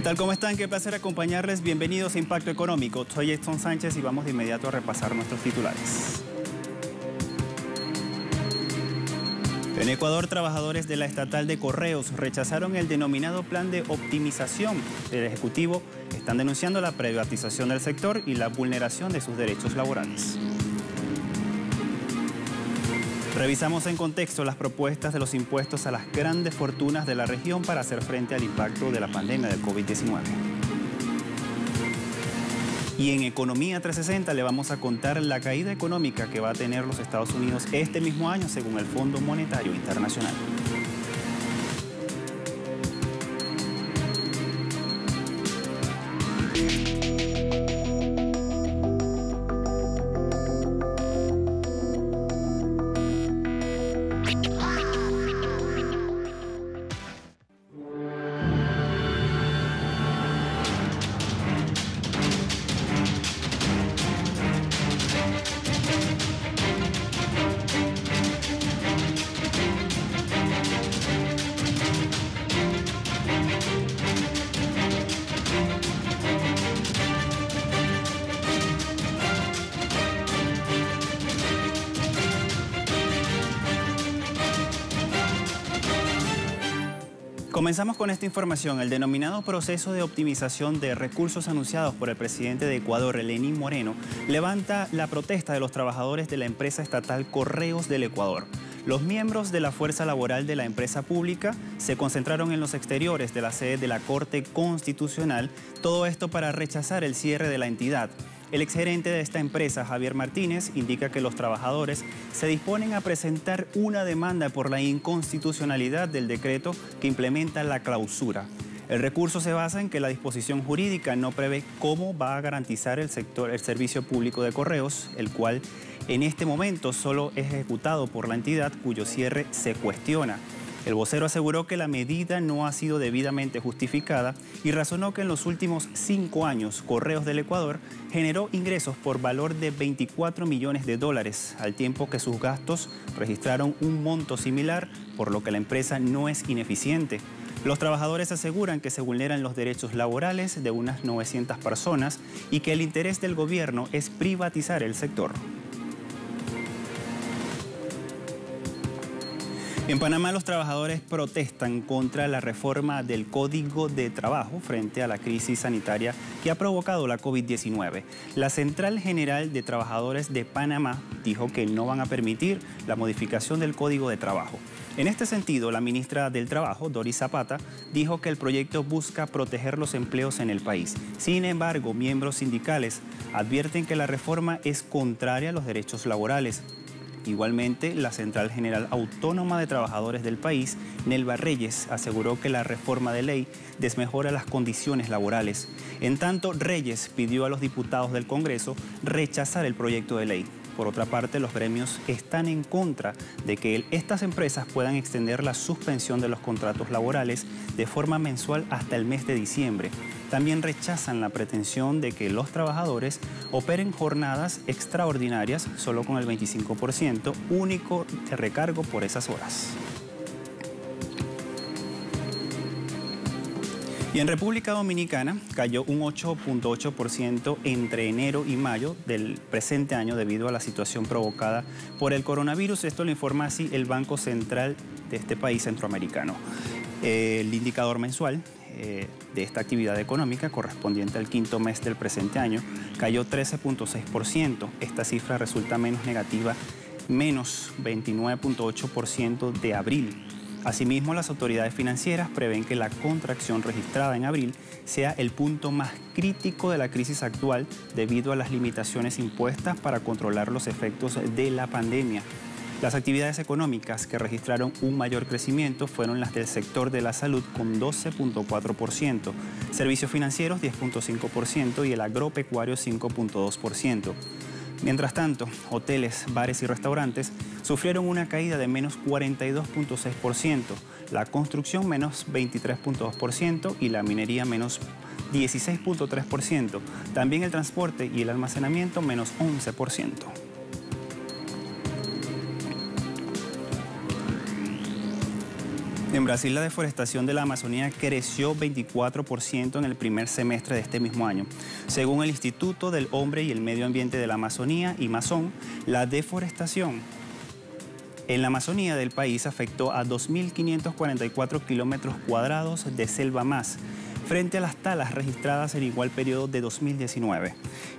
tal? ¿Cómo están? Qué placer acompañarles. Bienvenidos a Impacto Económico. Soy Edson Sánchez y vamos de inmediato a repasar nuestros titulares. En Ecuador, trabajadores de la estatal de Correos rechazaron el denominado plan de optimización del Ejecutivo. Están denunciando la privatización del sector y la vulneración de sus derechos laborales. Revisamos en contexto las propuestas de los impuestos a las grandes fortunas de la región para hacer frente al impacto de la pandemia del COVID-19. Y en Economía 360 le vamos a contar la caída económica que va a tener los Estados Unidos este mismo año según el Fondo Monetario Internacional. Comenzamos con esta información. El denominado proceso de optimización de recursos anunciados por el presidente de Ecuador, Lenín Moreno, levanta la protesta de los trabajadores de la empresa estatal Correos del Ecuador. Los miembros de la fuerza laboral de la empresa pública se concentraron en los exteriores de la sede de la Corte Constitucional, todo esto para rechazar el cierre de la entidad. El exgerente de esta empresa, Javier Martínez, indica que los trabajadores se disponen a presentar una demanda por la inconstitucionalidad del decreto que implementa la clausura. El recurso se basa en que la disposición jurídica no prevé cómo va a garantizar el servicio público de correos, el cual en este momento solo es ejecutado por la entidad cuyo cierre se cuestiona. El vocero aseguró que la medida no ha sido debidamente justificada y razonó que en los últimos 5 años Correos del Ecuador generó ingresos por valor de 24 millones de dólares, al tiempo que sus gastos registraron un monto similar, por lo que la empresa no es ineficiente. Los trabajadores aseguran que se vulneran los derechos laborales de unas 900 personas y que el interés del gobierno es privatizar el sector. En Panamá, los trabajadores protestan contra la reforma del Código de Trabajo frente a la crisis sanitaria que ha provocado la COVID-19. La Central General de Trabajadores de Panamá dijo que no van a permitir la modificación del Código de Trabajo. En este sentido, la ministra del Trabajo, Doris Zapata, dijo que el proyecto busca proteger los empleos en el país. Sin embargo, miembros sindicales advierten que la reforma es contraria a los derechos laborales. Igualmente, la Central General Autónoma de Trabajadores del país, Nelva Reyes, aseguró que la reforma de ley desmejora las condiciones laborales. En tanto, Reyes pidió a los diputados del Congreso rechazar el proyecto de ley. Por otra parte, los gremios están en contra de que estas empresas puedan extender la suspensión de los contratos laborales de forma mensual hasta el mes de diciembre. También rechazan la pretensión de que los trabajadores operen jornadas extraordinarias solo con el 25% único de recargo por esas horas. Y en República Dominicana cayó un 8.8% entre enero y mayo del presente año debido a la situación provocada por el coronavirus. Esto lo informa así el Banco Central de este país centroamericano. El indicador mensual de esta actividad económica correspondiente al quinto mes del presente año cayó 13.6%. Esta cifra resulta menos negativa, menos 29.8% de abril. Asimismo, las autoridades financieras prevén que la contracción registrada en abril sea el punto más crítico de la crisis actual debido a las limitaciones impuestas para controlar los efectos de la pandemia. Las actividades económicas que registraron un mayor crecimiento fueron las del sector de la salud con 12.4%, servicios financieros 10.5% y el agropecuario 5.2%. Mientras tanto, hoteles, bares y restaurantes sufrieron una caída de menos 42.6%, la construcción menos 23.2% y la minería menos 16.3%. También el transporte y el almacenamiento menos 11%. En Brasil, la deforestación de la Amazonía creció 24% en el primer semestre de este mismo año. Según el Instituto del Hombre y el Medio Ambiente de la Amazonía, IMAZON, la deforestación en la Amazonía del país afectó a 2.544 kilómetros cuadrados de selva más, frente a las talas registradas en igual periodo de 2019.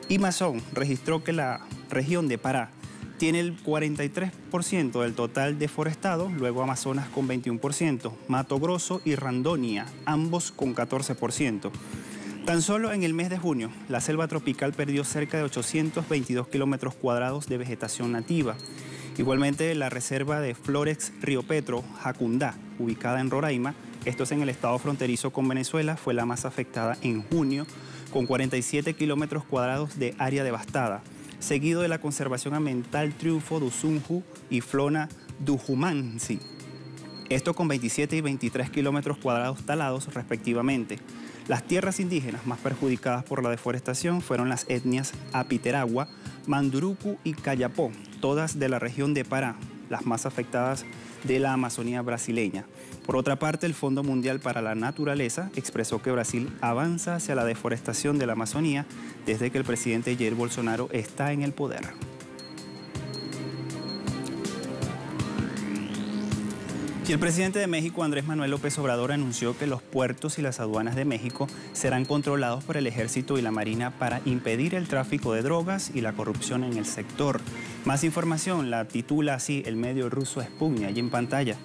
IMAZON registró que la región de Pará tiene el 43% del total deforestado, luego Amazonas con 21%, Mato Grosso y Rondônia, ambos con 14%. Tan solo en el mes de junio, la selva tropical perdió cerca de 822 kilómetros cuadrados de vegetación nativa. Igualmente, la reserva de Flores Río Petro, Jacundá, ubicada en Roraima, esto es en el estado fronterizo con Venezuela, fue la más afectada en junio, con 47 kilómetros cuadrados de área devastada, seguido de la conservación ambiental Triunfo do Zunju y Flona do Jumansi, esto con 27 y 23 kilómetros cuadrados talados respectivamente. Las tierras indígenas más perjudicadas por la deforestación fueron las etnias Apiteragua, Manduruku y Cayapó, todas de la región de Pará, las más afectadas de la Amazonía brasileña. Por otra parte, el Fondo Mundial para la Naturaleza expresó que Brasil avanza hacia la deforestación de la Amazonía desde que el presidente Jair Bolsonaro está en el poder. Y el presidente de México, Andrés Manuel López Obrador, anunció que los puertos y las aduanas de México serán controlados por el Ejército y la Marina para impedir el tráfico de drogas y la corrupción en el sector. Más información la titula así el medio ruso Sputnik, allí en pantalla.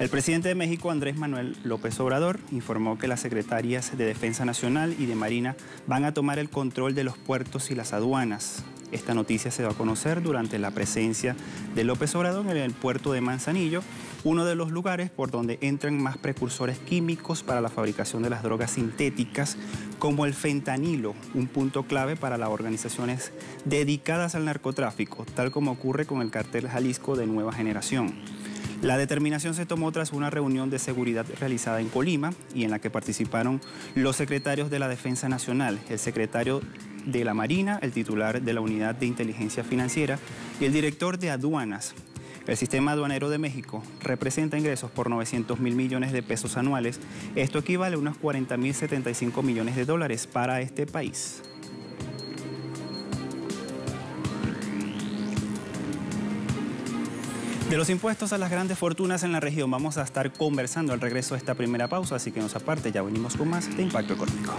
El presidente de México, Andrés Manuel López Obrador, informó que las secretarias de Defensa Nacional y de Marina van a tomar el control de los puertos y las aduanas. Esta noticia se va a conocer durante la presencia de López Obrador en el puerto de Manzanillo, uno de los lugares por donde entran más precursores químicos para la fabricación de las drogas sintéticas, como el fentanilo, un punto clave para las organizaciones dedicadas al narcotráfico, tal como ocurre con el Cártel Jalisco de Nueva Generación. La determinación se tomó tras una reunión de seguridad realizada en Colima y en la que participaron los secretarios de la Defensa Nacional, el secretario de la Marina, el titular de la Unidad de Inteligencia Financiera y el director de Aduanas. El sistema aduanero de México representa ingresos por 900.000 millones de pesos anuales. Esto equivale a unos 40.075 millones de dólares para este país. De los impuestos a las grandes fortunas en la región vamos a estar conversando al regreso de esta primera pausa, así que no se aparte, ya venimos con más de Impacto Económico.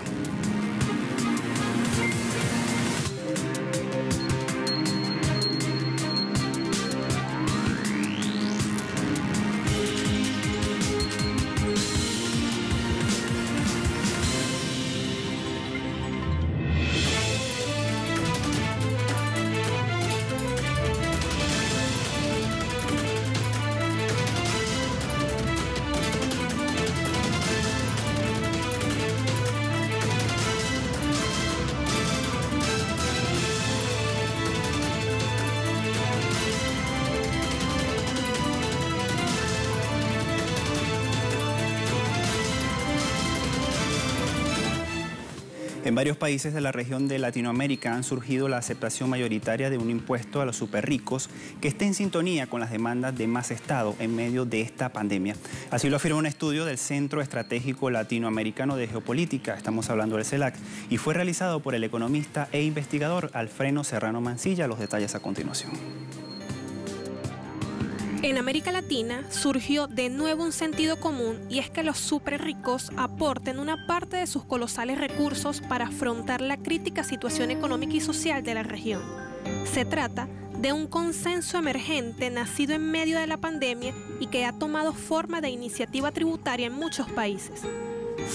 En varios países de la región de Latinoamérica han surgido la aceptación mayoritaria de un impuesto a los superricos que esté en sintonía con las demandas de más Estado en medio de esta pandemia. Así lo afirmó un estudio del Centro Estratégico Latinoamericano de Geopolítica, estamos hablando del CELAC, y fue realizado por el economista e investigador Alfredo Serrano Mancilla. Los detalles a continuación. En América Latina surgió de nuevo un sentido común y es que los superricos aporten una parte de sus colosales recursos para afrontar la crítica situación económica y social de la región. Se trata de un consenso emergente nacido en medio de la pandemia y que ha tomado forma de iniciativa tributaria en muchos países.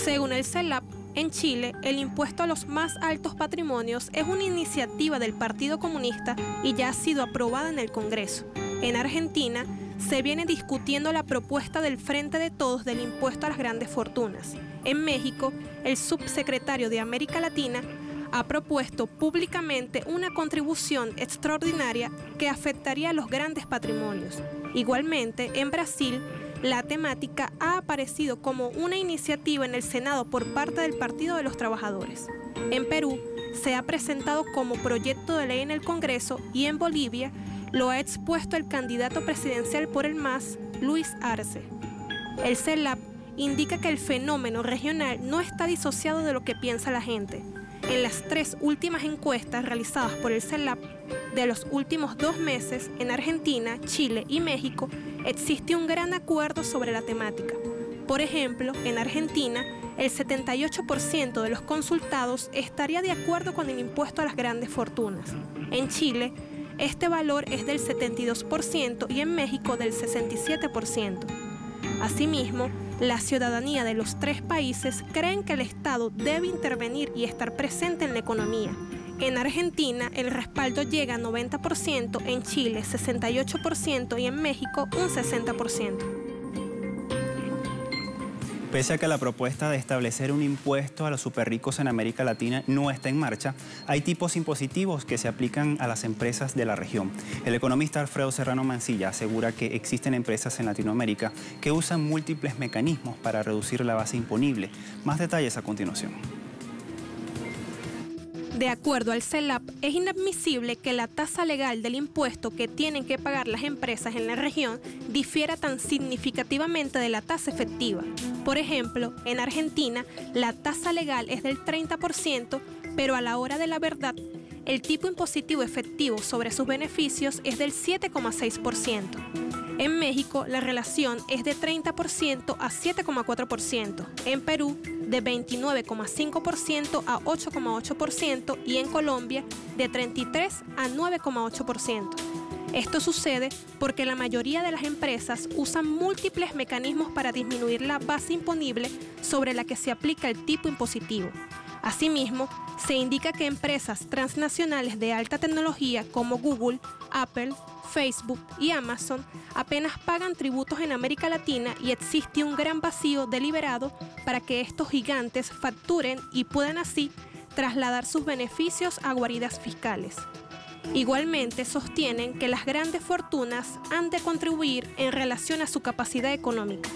Según el CELAC, en Chile, el impuesto a los más altos patrimonios es una iniciativa del Partido Comunista y ya ha sido aprobada en el Congreso. En Argentina, se viene discutiendo la propuesta del Frente de Todos del impuesto a las grandes fortunas. En México, el subsecretario de América Latina ha propuesto públicamente una contribución extraordinaria que afectaría a los grandes patrimonios. Igualmente, en Brasil, la temática ha aparecido como una iniciativa en el Senado por parte del Partido de los Trabajadores. En Perú, se ha presentado como proyecto de ley en el Congreso y en Bolivia lo ha expuesto el candidato presidencial por el MAS, Luis Arce. El CELAP indica que el fenómeno regional no está disociado de lo que piensa la gente. En las 3 últimas encuestas realizadas por el CELAP de los últimos 2 meses en Argentina, Chile y México, existe un gran acuerdo sobre la temática. Por ejemplo, en Argentina, el 78% de los consultados estaría de acuerdo con el impuesto a las grandes fortunas. En Chile, este valor es del 72% y en México del 67%. Asimismo, la ciudadanía de los 3 países creen que el Estado debe intervenir y estar presente en la economía. En Argentina, el respaldo llega a 90%, en Chile 68% y en México un 60%. Pese a que la propuesta de establecer un impuesto a los superricos en América Latina no está en marcha, hay tipos impositivos que se aplican a las empresas de la región. El economista Alfredo Serrano Mancilla asegura que existen empresas en Latinoamérica que usan múltiples mecanismos para reducir la base imponible. Más detalles a continuación. De acuerdo al CELAP, es inadmisible que la tasa legal del impuesto que tienen que pagar las empresas en la región difiera tan significativamente de la tasa efectiva. Por ejemplo, en Argentina, la tasa legal es del 30%, pero a la hora de la verdad, el tipo impositivo efectivo sobre sus beneficios es del 7,6%. En México, la relación es de 30% a 7,4%. En Perú, de 29,5% a 8,8% y en Colombia, de 33% a 9,8%. Esto sucede porque la mayoría de las empresas usan múltiples mecanismos para disminuir la base imponible sobre la que se aplica el tipo impositivo. Asimismo, se indica que empresas transnacionales de alta tecnología como Google, Apple, Facebook y Amazon apenas pagan tributos en América Latina y existe un gran vacío deliberado para que estos gigantes facturen y puedan así trasladar sus beneficios a guaridas fiscales. Igualmente sostienen que las grandes fortunas han de contribuir en relación a su capacidad económica.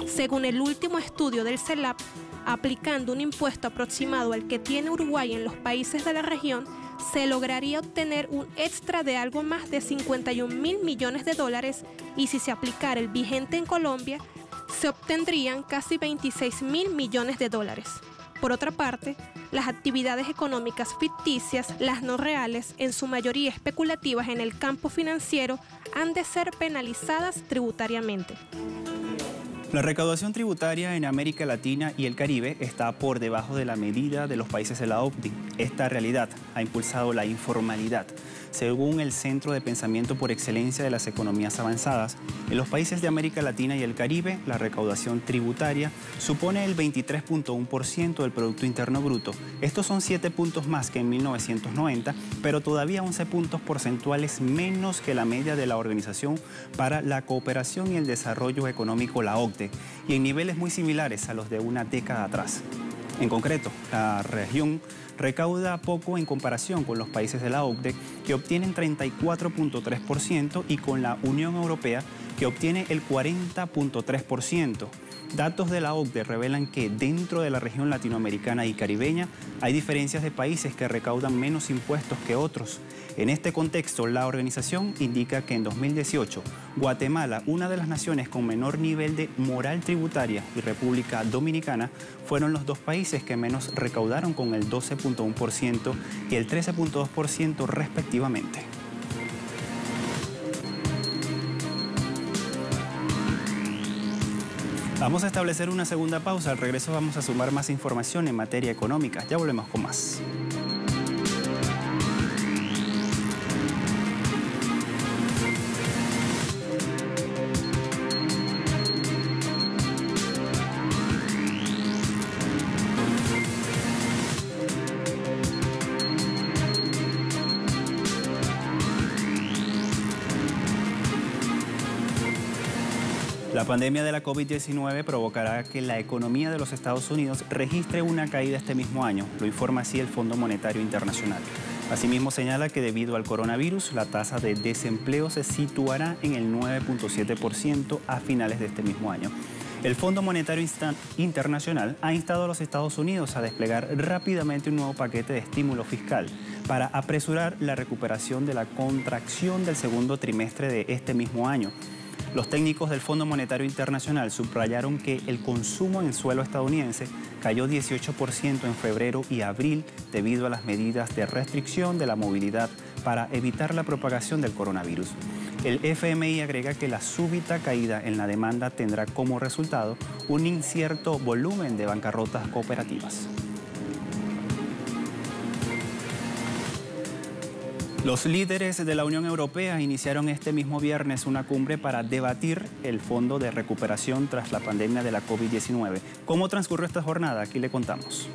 Según el último estudio del CELAP, aplicando un impuesto aproximado al que tiene Uruguay en los países de la región, se lograría obtener un extra de algo más de 51.000 millones de dólares y si se aplicara el vigente en Colombia, se obtendrían casi 26.000 millones de dólares. Por otra parte, las actividades económicas ficticias, las no reales, en su mayoría especulativas en el campo financiero, han de ser penalizadas tributariamente. La recaudación tributaria en América Latina y el Caribe está por debajo de la medida de los países de la OCDE. Esta realidad ha impulsado la informalidad. Según el Centro de Pensamiento por Excelencia de las Economías Avanzadas, en los países de América Latina y el Caribe, la recaudación tributaria supone el 23,1% del Producto Interno Bruto. Estos son 7 puntos más que en 1990, pero todavía 11 puntos porcentuales menos que la media de la Organización para la Cooperación y el Desarrollo Económico, la OCDE, y en niveles muy similares a los de una década atrás. En concreto, la región recauda poco en comparación con los países de la OCDE, que obtienen 34,3%, y con la Unión Europea, que obtiene el 40,3%. Datos de la OCDE revelan que dentro de la región latinoamericana y caribeña hay diferencias de países que recaudan menos impuestos que otros. En este contexto, la organización indica que en 2018, Guatemala, una de las naciones con menor nivel de moral tributaria, y República Dominicana fueron los 2 países que menos recaudaron, con el 12,1% y el 13,2% respectivamente. Vamos a establecer una segunda pausa. Al regreso vamos a sumar más información en materia económica. Ya volvemos con más. La pandemia de la COVID-19 provocará que la economía de los Estados Unidos registre una caída este mismo año, lo informa así el Fondo Monetario Internacional. Asimismo señala que debido al coronavirus, la tasa de desempleo se situará en el 9,7% a finales de este mismo año. El Fondo Monetario Internacional ha instado a los Estados Unidos a desplegar rápidamente un nuevo paquete de estímulo fiscal para apresurar la recuperación de la contracción del segundo trimestre de este mismo año. Los técnicos del Fondo Monetario Internacional subrayaron que el consumo en suelo estadounidense cayó 18% en febrero y abril debido a las medidas de restricción de la movilidad para evitar la propagación del coronavirus. El FMI agrega que la súbita caída en la demanda tendrá como resultado un incierto volumen de bancarrotas cooperativas. Los líderes de la Unión Europea iniciaron este mismo viernes una cumbre para debatir el fondo de recuperación tras la pandemia de la COVID-19. ¿Cómo transcurrió esta jornada? Aquí le contamos.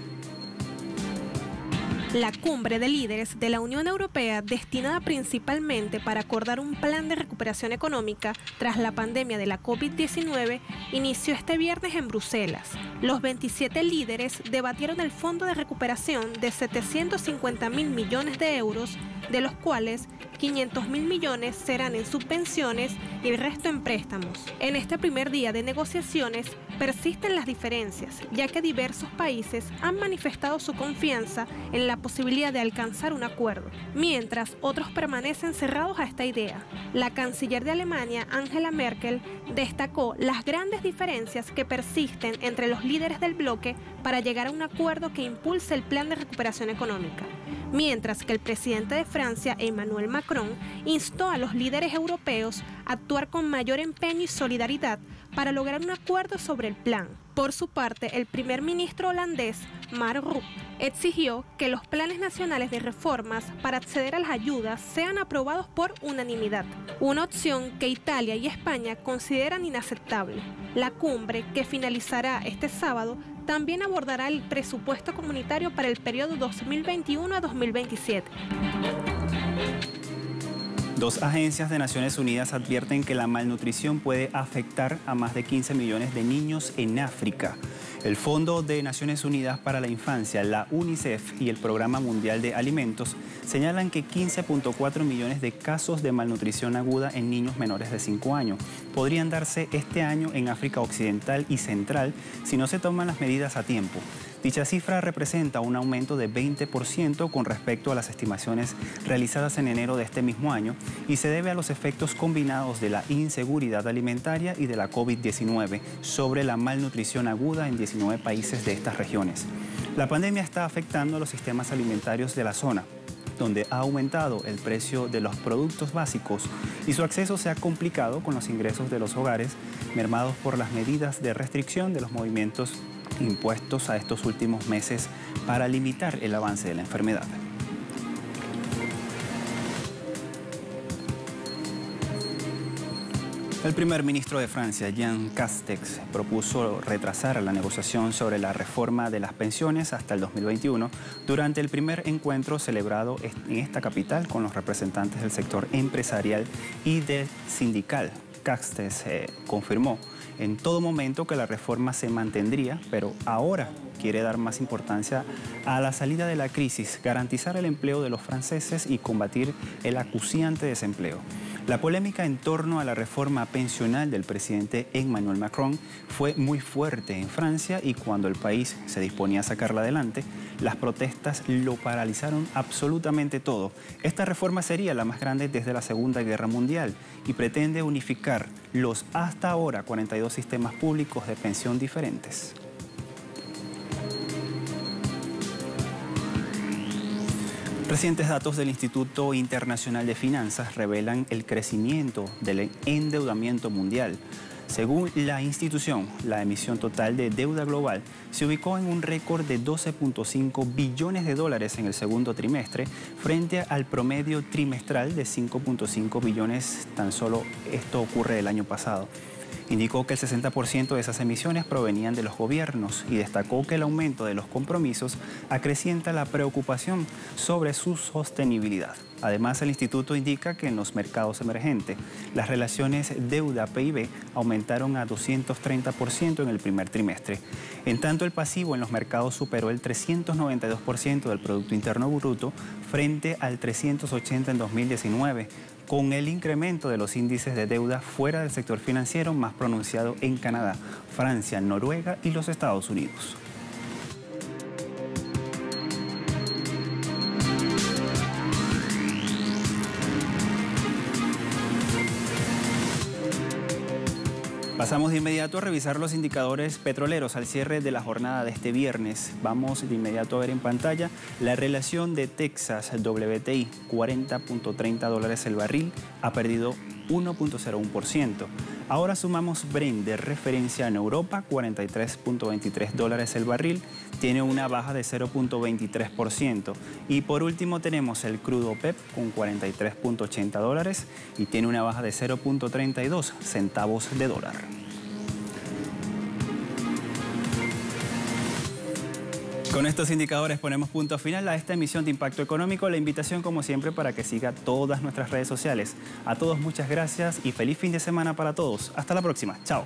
La cumbre de líderes de la Unión Europea, destinada principalmente para acordar un plan de recuperación económica tras la pandemia de la COVID-19, inició este viernes en Bruselas. Los 27 líderes debatieron el fondo de recuperación de 750.000 millones de euros, de los cuales 500.000 millones serán en subvenciones y el resto en préstamos. En este primer día de negociaciones persisten las diferencias, ya que diversos países han manifestado su confianza en la posibilidad de alcanzar un acuerdo, mientras otros permanecen cerrados a esta idea. La canciller de Alemania, Angela Merkel, destacó las grandes diferencias que persisten entre los líderes del bloque para llegar a un acuerdo que impulse el plan de recuperación económica, mientras que el presidente de Francia, Emmanuel Macron, instó a los líderes europeos a actuar con mayor empeño y solidaridad para lograr un acuerdo sobre el plan. Por su parte, el primer ministro holandés, Mark Rutte, exigió que los planes nacionales de reformas para acceder a las ayudas sean aprobados por unanimidad, una opción que Italia y España consideran inaceptable. La cumbre, que finalizará este sábado, también abordará el presupuesto comunitario para el periodo 2021 a 2027. Dos agencias de Naciones Unidas advierten que la malnutrición puede afectar a más de 15 millones de niños en África. El Fondo de Naciones Unidas para la Infancia, la UNICEF y el Programa Mundial de Alimentos señalan que 15.4 millones de casos de malnutrición aguda en niños menores de 5 años podrían darse este año en África Occidental y Central si no se toman las medidas a tiempo. Dicha cifra representa un aumento de 20% con respecto a las estimaciones realizadas en enero de este mismo año y se debe a los efectos combinados de la inseguridad alimentaria y de la COVID-19 sobre la malnutrición aguda en 19 países de estas regiones. La pandemia está afectando a los sistemas alimentarios de la zona, donde ha aumentado el precio de los productos básicos y su acceso se ha complicado con los ingresos de los hogares, mermados por las medidas de restricción de los movimientos impuestos a estos últimos meses para limitar el avance de la enfermedad. El primer ministro de Francia, Jean Castex, propuso retrasar la negociación sobre la reforma de las pensiones hasta el 2021 durante el primer encuentro celebrado en esta capital con los representantes del sector empresarial y del sindical. Castex confirmó en todo momento que la reforma se mantendría, pero ahora quiere dar más importancia a la salida de la crisis, garantizar el empleo de los franceses y combatir el acuciante desempleo. La polémica en torno a la reforma pensional del presidente Emmanuel Macron fue muy fuerte en Francia y cuando el país se disponía a sacarla adelante, las protestas lo paralizaron absolutamente todo. Esta reforma sería la más grande desde la Segunda Guerra Mundial y pretende unificar los hasta ahora 42 sistemas públicos de pensión diferentes. Recientes datos del Instituto Internacional de Finanzas revelan el crecimiento del endeudamiento mundial. Según la institución, la emisión total de deuda global se ubicó en un récord de 12.5 billones de dólares en el segundo trimestre, frente al promedio trimestral de 5.5 billones, tan solo esto ocurre el año pasado. Indicó que el 60% de esas emisiones provenían de los gobiernos y destacó que el aumento de los compromisos acrecienta la preocupación sobre su sostenibilidad. Además, el instituto indica que en los mercados emergentes, las relaciones deuda-PIB aumentaron a 230% en el primer trimestre. En tanto, el pasivo en los mercados superó el 392% del Producto Interno Bruto frente al 380% en 2019. Con el incremento de los índices de deuda fuera del sector financiero más pronunciado en Canadá, Francia, Noruega y los Estados Unidos. Pasamos de inmediato a revisar los indicadores petroleros al cierre de la jornada de este viernes. Vamos de inmediato a ver en pantalla la relación de Texas WTI, 40.30 dólares el barril, ha perdido 1.01%. Ahora sumamos Brent de referencia en Europa, 43.23 dólares el barril, tiene una baja de 0.23%. Y por último tenemos el crudo OPEP con 43.80 dólares y tiene una baja de 0.32 centavos de dólar. Con estos indicadores ponemos punto final a esta emisión de Impacto Económico. La invitación, como siempre, para que siga todas nuestras redes sociales. A todos muchas gracias y feliz fin de semana para todos. Hasta la próxima. Chao.